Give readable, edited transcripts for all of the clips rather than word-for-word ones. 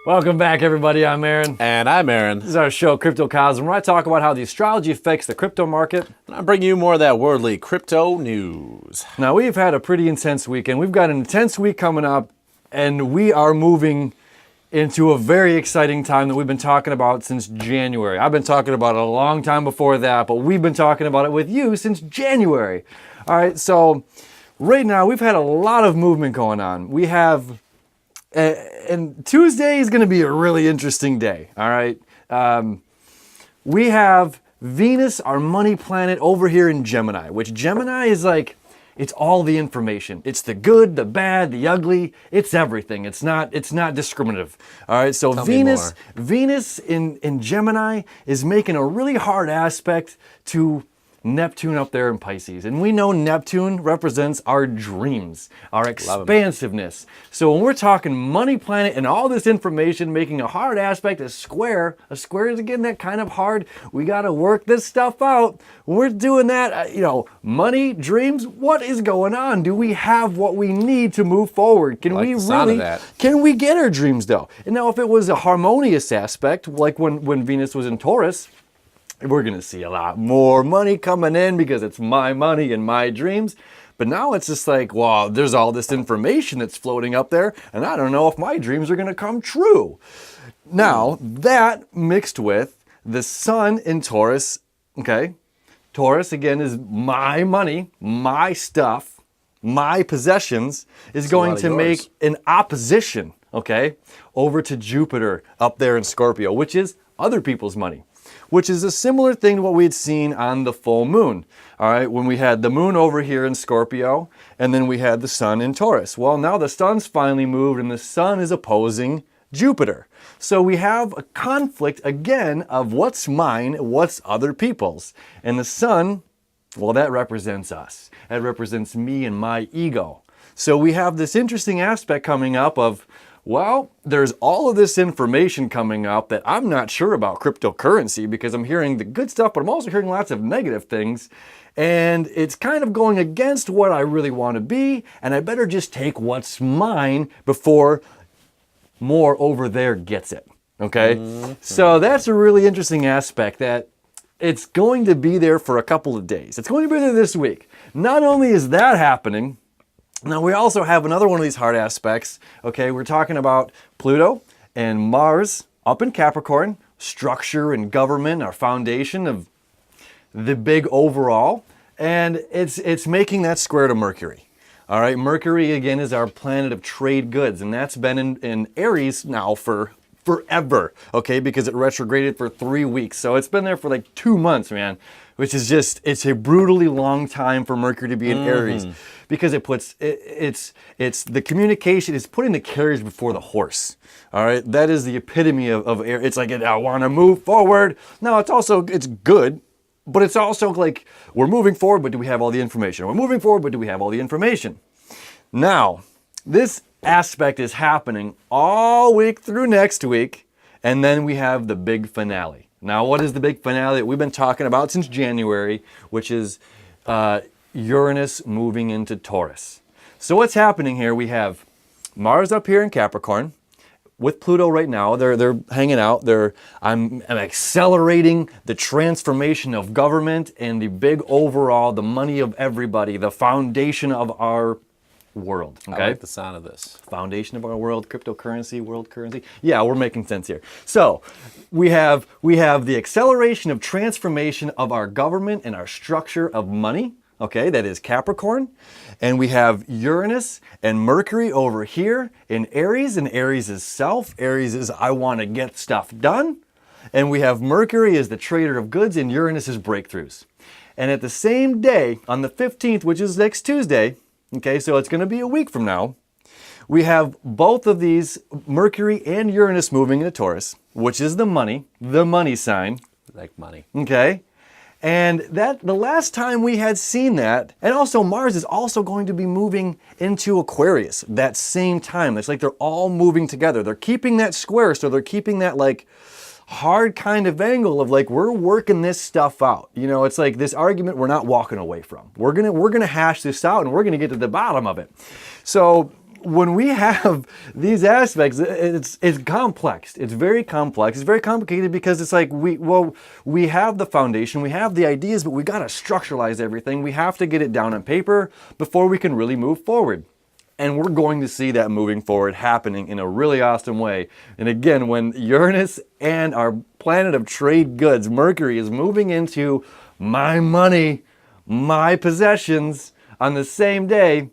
Welcome back, everybody. I'm Aaron. And I'm Aaron. This is our show, Crypto Cosm, where I talk about how the astrology affects the crypto market. And I'm bringing you more of that worldly crypto news. Now, we've had a pretty intense weekend. We've got an intense week coming up, and we are moving into a very exciting time that we've been talking about since January. I've been talking about it a long time before that, but we've been talking about it with you since January. All right, so right now, we've had a lot of movement going on. We have... and Tuesday is going to be a really interesting day, all right? We have Venus, our money planet, over here in Gemini, which Gemini is like, it's all the information. It's the good, the bad, the ugly. It's everything. It's not discriminative, all right? So Venus in Gemini is making a really hard aspect to Neptune up there in Pisces. And we know Neptune represents our dreams, our expansiveness. So when we're talking money planet and all this information making a hard aspect, a square is again that kind of hard. We got to work this stuff out. When we're doing that, money, dreams, what is going on? Do we have what we need to move forward? Can we get our dreams though? And now if it was a harmonious aspect, like when Venus was in Taurus, we're going to see a lot more money coming in because it's my money and my dreams. But now it's just like, wow, there's all this information that's floating up there, and I don't know if my dreams are going to come true. Now, that mixed with the sun in Taurus, okay? Taurus, again, is my money, my stuff, my possessions, is going to make an opposition, okay, over to Jupiter up there in Scorpio, which is other people's money, which is a similar thing to what we had seen on the full moon, all right, when we had the moon over here in Scorpio, and then we had the sun in Taurus. Well, now the sun's finally moved, and the sun is opposing Jupiter. So we have a conflict, again, of what's mine, what's other people's. And the sun, well, that represents us. That represents me and my ego. So we have this interesting aspect coming up of, well, there's all of this information coming up that I'm not sure about cryptocurrency because I'm hearing the good stuff, but I'm also hearing lots of negative things. And it's kind of going against what I really want to be. And I better just take what's mine before more over there gets it. Okay? Mm-hmm. So that's a really interesting aspect that it's going to be there for a couple of days. It's going to be there this week. Not only is that happening, now, we also have another one of these hard aspects, okay? We're talking about Pluto and Mars up in Capricorn, structure and government, our foundation of the big overall, and it's making that square to Mercury. All right, Mercury, again, is our planet of trade goods, and that's been in Aries now for forever, okay? Because it retrograded for 3 weeks, so it's been there for like 2 months, man. Which is just, it's a brutally long time for Mercury to be in Aries because it puts, it's the communication, is putting the carriage before the horse. All right, that is the epitome of air. It's like, I want to move forward. No, it's good, but it's also like, we're moving forward, but do we have all the information? We're moving forward, but do we have all the information? Now, this aspect is happening all week through next week, and then we have the big finale. Now, what is the big finale that we've been talking about since January, which is Uranus moving into Taurus? So what's happening here? We have Mars up here in Capricorn with Pluto right now. They're hanging out. I'm accelerating the transformation of government and the big overall, the money of everybody, the foundation of our world. Okay? I like the sound of this. Foundation of our world, cryptocurrency, world currency. Yeah, we're making sense here. So we have the acceleration of transformation of our government and our structure of money. Okay, that is Capricorn. And we have Uranus and Mercury over here in Aries, and Aries is self. Aries is I want to get stuff done. And we have Mercury as the trader of goods, and Uranus is breakthroughs. And at the same day, on the 15th, which is next Tuesday, okay, so it's going to be a week from now, we have both of these, Mercury and Uranus, moving into Taurus, which is the money sign. Like money. Okay. And that the last time we had seen that, and also Mars is also going to be moving into Aquarius that same time. It's like they're all moving together. They're keeping that square, so they're keeping that like hard kind of angle of like, we're working this stuff out. You know, it's like this argument we're not walking away from. We're gonna hash this out and we're gonna get to the bottom of it. So when we have these aspects, it's complex. It's very complex. It's very complicated because it's like we have the foundation, we have the ideas, but we got to structuralize everything. We have to get it down on paper before we can really move forward. And we're going to see that moving forward happening in a really awesome way. And again, when Uranus and our planet of trade goods, Mercury, is moving into my money, my possessions on the same day,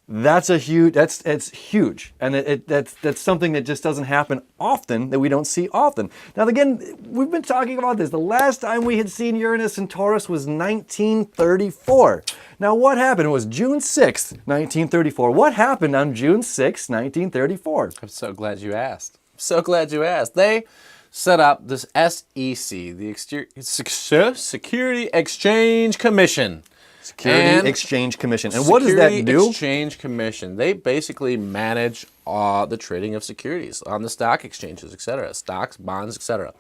it's huge, and that's something that just doesn't happen often, that we don't see often. Now again, we've been talking about this. The last time we had seen Uranus and Taurus was 1934. Now what happened? It was June 6th, 1934. What happened on June 6th, 1934? I'm so glad you asked. So glad you asked. They set up this SEC, the Security Exchange Commission. Security Exchange Commission. And what does that do? Security Exchange Commission. They basically manage the trading of securities on the stock exchanges, etc., stocks, bonds, etc.,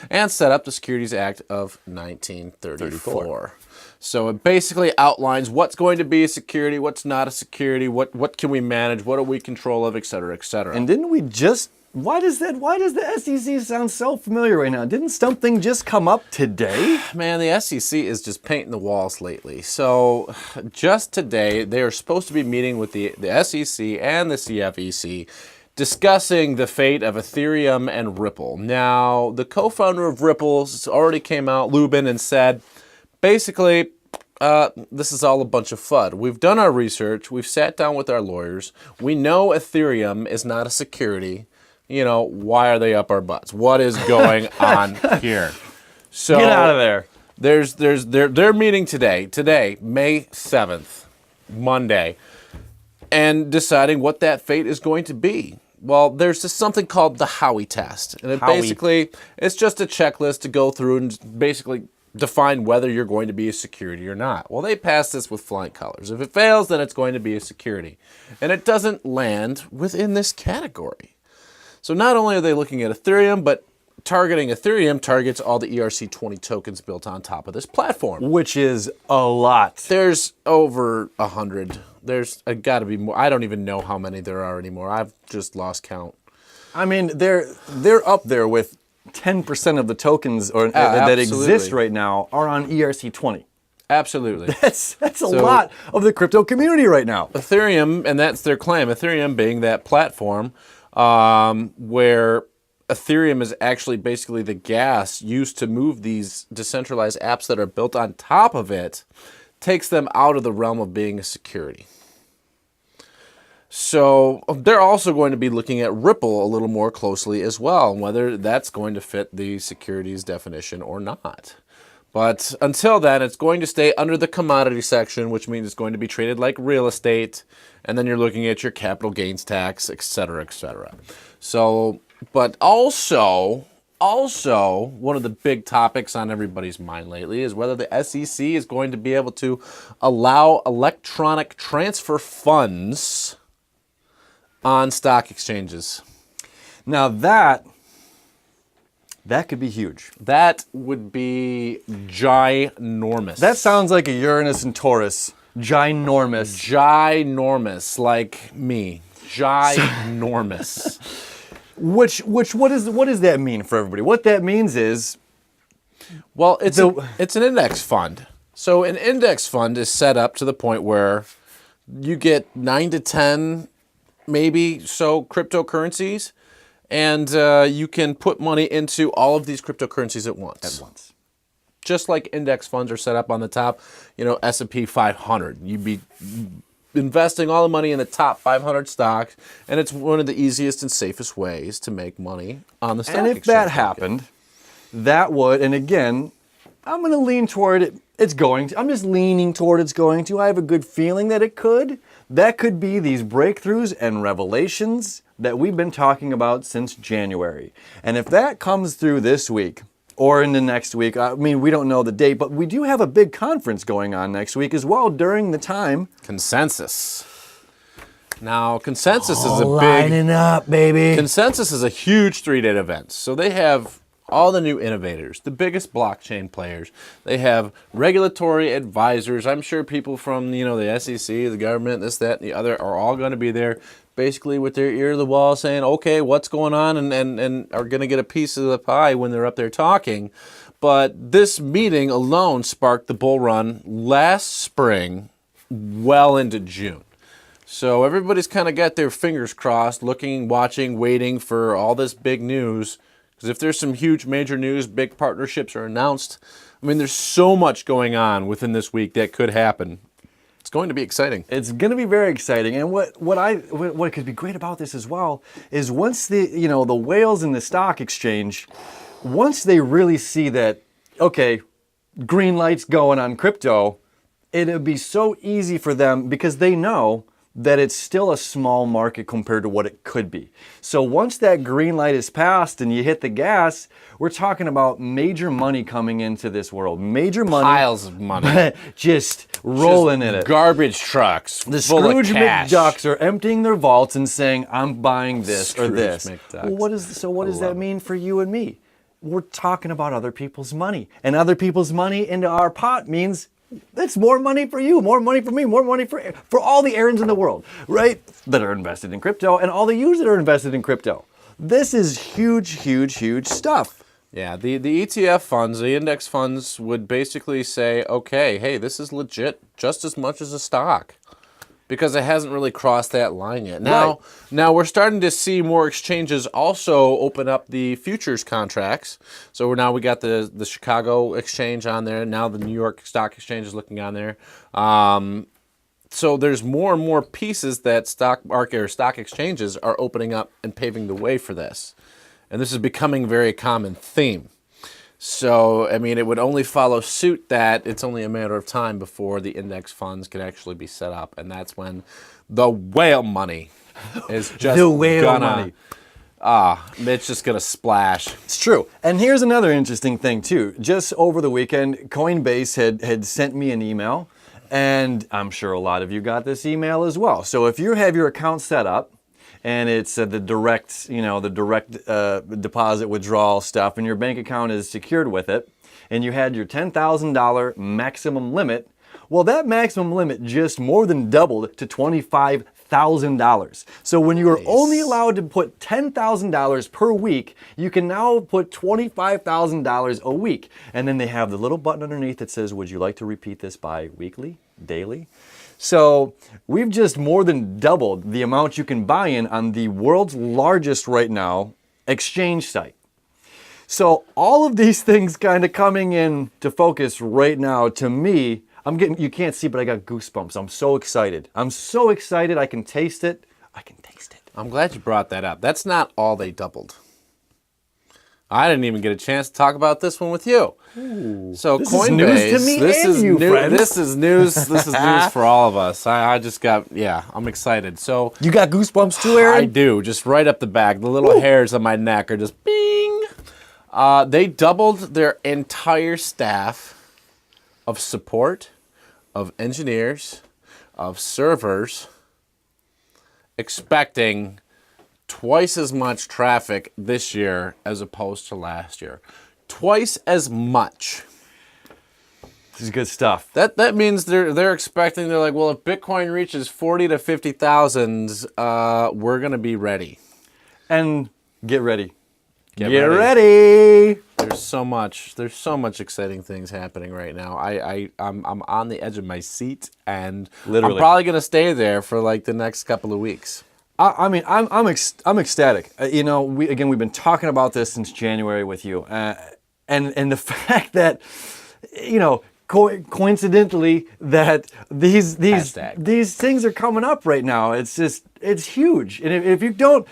and set up the Securities Act of 1934. So it basically outlines what's going to be a security, what's not a security, what can we manage, what are we control of, etc., etc. And didn't we just... Why does the SEC sound so familiar right now? Didn't something just come up today? Man, the SEC is just painting the walls lately. So just today, they are supposed to be meeting with the SEC and the CFEC discussing the fate of Ethereum and Ripple. Now, the co-founder of Ripple already came out, Lubin, and said, basically, this is all a bunch of FUD. We've done our research. We've sat down with our lawyers. We know Ethereum is not a security. You know, why are they up our butts? What is going on here? So get out of there. They're meeting today, May 7th, Monday, and deciding what that fate is going to be. Well, there's just something called the Howey test. And it's just a checklist to go through and basically define whether you're going to be a security or not. Well, they passed this with flying colors. If it fails, then it's going to be a security. And it doesn't land within this category. So not only are they looking at Ethereum, but targeting Ethereum targets all the ERC20 tokens built on top of this platform. Which is a lot. There's over 100. There's got to be more. I don't even know how many there are anymore. I've just lost count. I mean, they're up there with 10% of the tokens that exist right now are on ERC20. Absolutely. That's a lot of the crypto community right now. Ethereum, and that's their claim, Ethereum being that platform where Ethereum is actually basically the gas used to move these decentralized apps that are built on top of it, takes them out of the realm of being a security. So they're also going to be looking at Ripple a little more closely as well, and whether that's going to fit the securities definition or not. But until then, it's going to stay under the commodity section, which means it's going to be traded like real estate, and then you're looking at your capital gains tax, et cetera, et cetera. So, but also, one of the big topics on everybody's mind lately is whether the SEC is going to be able to allow electronic transfer funds on stock exchanges. Now that could be huge. That would be ginormous. That sounds like a Uranus and Taurus. Ginormous. Ginormous, like me. Ginormous. What does that mean for everybody? What that means is, well, it's an index fund. So an index fund is set up to the point where you get 9 to 10, maybe so, cryptocurrencies, and you can put money into all of these cryptocurrencies at once. Just like index funds are set up on the top, S&P 500. You'd be investing all the money in the top 500 stocks, and it's one of the easiest and safest ways to make money on the stock exchange. And if that happened, that would, and again, I'm going to lean toward it. I'm just leaning toward it's going to. I have a good feeling that it could. That could be these breakthroughs and revelations that we've been talking about since January. And if that comes through this week or in the next week, I mean, we don't know the date, but we do have a big conference going on next week as well during the time. Consensus. Now, Consensus is a big... lining up, baby. Consensus is a huge 3-day event. So they have all the new innovators, the biggest blockchain players. They have regulatory advisors. I'm sure people from, the SEC, the government, this, that, and the other are all going to be there. basically with their ear to the wall saying, okay, what's going on, and are going to get a piece of the pie when they're up there talking. But this meeting alone sparked the bull run last spring well into June. So everybody's kind of got their fingers crossed, looking, watching, waiting for all this big news. Because if there's some huge major news, big partnerships are announced. I mean, there's so much going on within this week that could happen. It's going to be exciting. It's going to be very exciting, and what could be great about this as well is once the whales in the stock exchange, once they really see that, okay, green light's going on crypto, it'll be so easy for them because they know that it's still a small market compared to what it could be. So once that green light is passed and you hit the gas, we're talking about major money coming into this world. Major money. Piles of money. Just rolling in it. Garbage trucks The full Scrooge of cash. McDucks are emptying their vaults and saying, I'm buying this or Scrooge this. McDucks. Well, what does that it. mean for you and me? We're talking about other people's money. And other people's money into our pot means it's more money for you, more money for me, more money for all the Aarons in the world, right? That are invested in crypto and all the yous that are invested in crypto. This is huge, huge, huge stuff. Yeah, the ETF funds, the index funds would basically say, okay, hey, this is legit just as much as a stock. Because it hasn't really crossed that line yet. Now we're starting to see more exchanges also open up the futures contracts. So now we got the Chicago exchange on there. Now the New York Stock Exchange is looking on there. So there's more and more pieces that stock market or stock exchanges are opening up and paving the way for this. And this is becoming a very common theme. So, I mean, it would only follow suit that it's only a matter of time before the index funds can actually be set up. And that's when the whale money is just The whale gonna, money. it's just going to splash. It's true. And here's another interesting thing, too. Just over the weekend, Coinbase had sent me an email, and I'm sure a lot of you got this email as well. So if you have your account set up, and it's the direct deposit withdrawal stuff, and your bank account is secured with it, and you had your $10,000 maximum limit, well, that maximum limit just more than doubled to $25,000. So when you were only allowed to put $10,000 per week, you can now put $25,000 a week. And then they have the little button underneath that says, would you like to repeat this bi-weekly, daily? So we've just more than doubled the amount you can buy in on the world's largest right now exchange site. So all of these things kind of coming in to focus right now, to me, you can't see, but I got goosebumps. I'm so excited. I'm so excited. I can taste it. I can taste it. I'm glad you brought that up. That's not all they doubled. I didn't even get a chance to talk about this one with you. Ooh, so this Coinbase, is news to me and you, friends. This is news. This is news for all of us. I just got, I'm excited. So you got goosebumps too, Aaron? I do, just right up the back. The little hairs on my neck are just bing. They doubled their entire staff of support, of engineers, of servers, expecting twice as much traffic this year as opposed to last year. Twice as much. This is good stuff. That means they're expecting, they're like, well, if Bitcoin reaches 40 to 50,000, we're gonna be ready. And get ready. Get ready. There's so much exciting things happening right now. I'm on the edge of my seat, and Literally. I'm probably gonna stay there for like the next couple of weeks. I'm ecstatic. We've been talking about this since January with you, and the fact that, coincidentally, that these things are coming up right now. It's huge. And if you don't,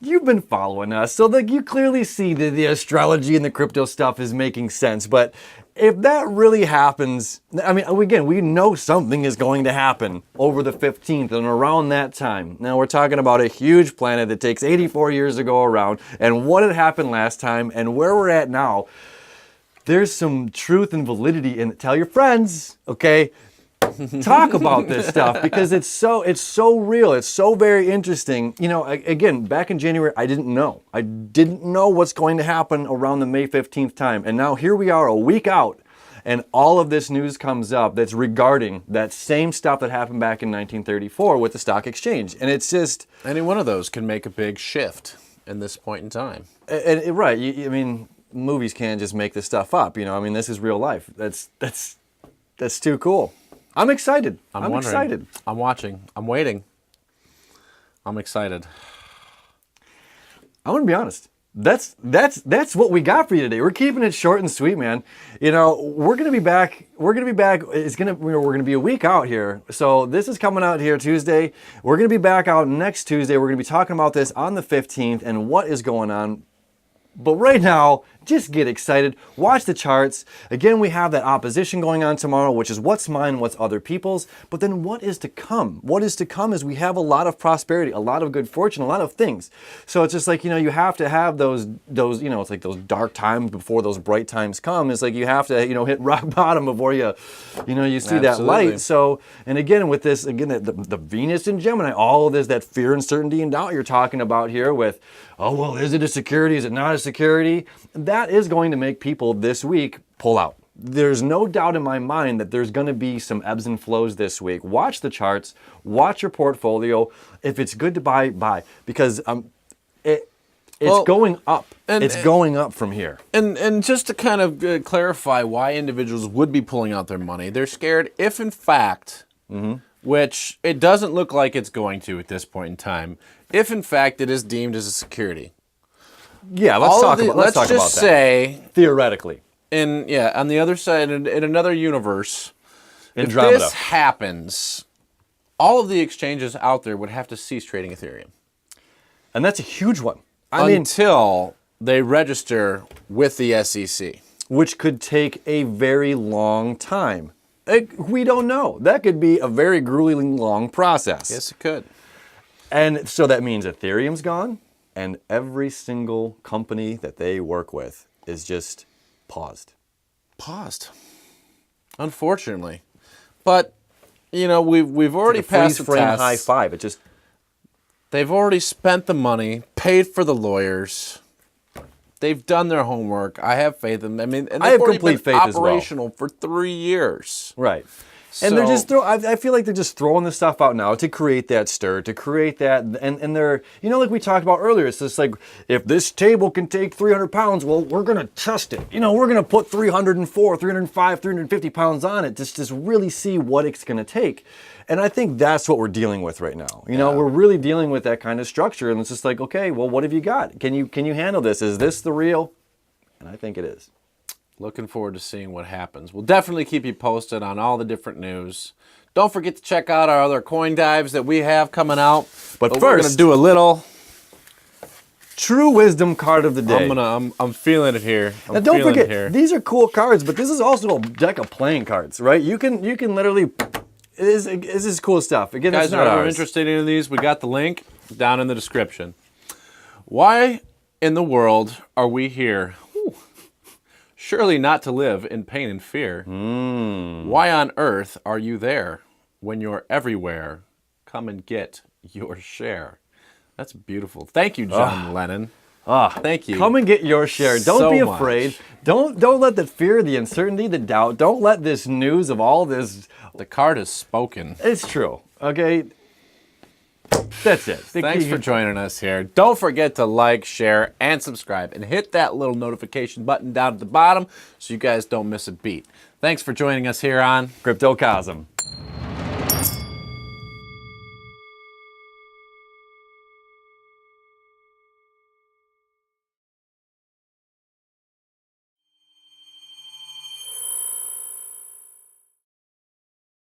you've been following us, so you clearly see the astrology and the crypto stuff is making sense. But if that really happens, we know something is going to happen over the 15th and around that time. Now we're talking about a huge planet that takes 84 years to go around, and what had happened last time and where we're at now. There's some truth and validity in it. Tell your friends, okay? Talk about this stuff because it's so real. It's so very interesting. Again, back in January, I didn't know. I didn't know what's going to happen around the May 15th time. And now here we are a week out, and all of this news comes up that's regarding that same stuff that happened back in 1934 with the stock exchange. And it's just... Any one of those can make a big shift in this point in time. Right. I mean, movies can't just make this stuff up. I mean, this is real life. That's too cool. I'm excited. I'm excited. I'm watching. I'm waiting. I'm excited. I'm gonna be honest. That's what we got for you today. We're keeping it short and sweet, man. We're gonna be back. We're gonna be back. We're gonna be a week out here. So this is coming out here Tuesday. We're gonna be back out next Tuesday. We're gonna be talking about this on the 15th and what is going on. But right now, just get excited. Watch the charts. Again, we have that opposition going on tomorrow, which is what's mine, what's other people's. But then what is to come? What is to come is we have a lot of prosperity, a lot of good fortune, a lot of things. So it's just like, you have to have those, it's like those dark times before those bright times come. It's like you have to, hit rock bottom before you see that light. So, and again, with this, the Venus in Gemini, all of this, that fear, uncertainty, and doubt you're talking about here with, oh, well, is it a security? Is it not a security? That is going to make people this week pull out. There's no doubt in my mind that there's going to be some ebbs and flows this week. Watch the charts, watch your portfolio. If it's good to buy, buy. Because it's going up. It's going up from here. And just to kind of clarify why individuals would be pulling out their money, they're scared if in fact, which it doesn't look like it's going to at this point in time, if in fact it is deemed as a security. Yeah, let's talk about that. Let's just say, theoretically, on the other side, in another universe, Andromeda, if this happens, all of the exchanges out there would have to cease trading Ethereum. And that's a huge one. Until they register with the SEC. Which could take a very long time. We don't know. That could be a very grueling long process. Yes, it could. And so that means Ethereum's gone, and every single company that they work with is just paused. Unfortunately. But, we've already passed the freeze frame test. high five. They've already spent the money, paid for the lawyers. They've done their homework. I have faith in them. I mean, and I they've have already complete been faith as well. operational for 3 years. Right. And they're just I feel like they're just throwing this stuff out now to create that stir, to create that, and they're, like we talked about earlier, it's just like, if this table can take 300 pounds, well, we're going to test it. We're going to put 304, 305, 350 pounds on it, just really see what it's going to take. And I think that's what we're dealing with right now. We're really dealing with that kind of structure, and it's just like, okay, well, what have you got? Can you handle this? Is this the real? And I think it is. Looking forward to seeing what happens. We'll definitely keep you posted on all the different news. Don't forget to check out our other coin dives that we have coming out. But we're first, going to do a little True Wisdom card of the day. I'm feeling it here. Now don't forget, these are cool cards, but this is also a deck of playing cards, right? You can literally, this is cool stuff. Again, guys, if you're interested in these, we got the link down in the description. Why in the world are we here? Surely not to live in pain and fear. Why on earth are you there when you're everywhere? Come and get your share. That's beautiful. Thank you, John Lennon. Thank you. Come and get your share. Don't be afraid. Don't let the fear, the uncertainty, the doubt, don't let this news of all this. The card has spoken. It's true. Okay. That's it. Thanks for joining us here. Don't forget to like, share, and subscribe, and hit that little notification button down at the bottom so you guys don't miss a beat. Thanks for joining us here on Crypto Cosm.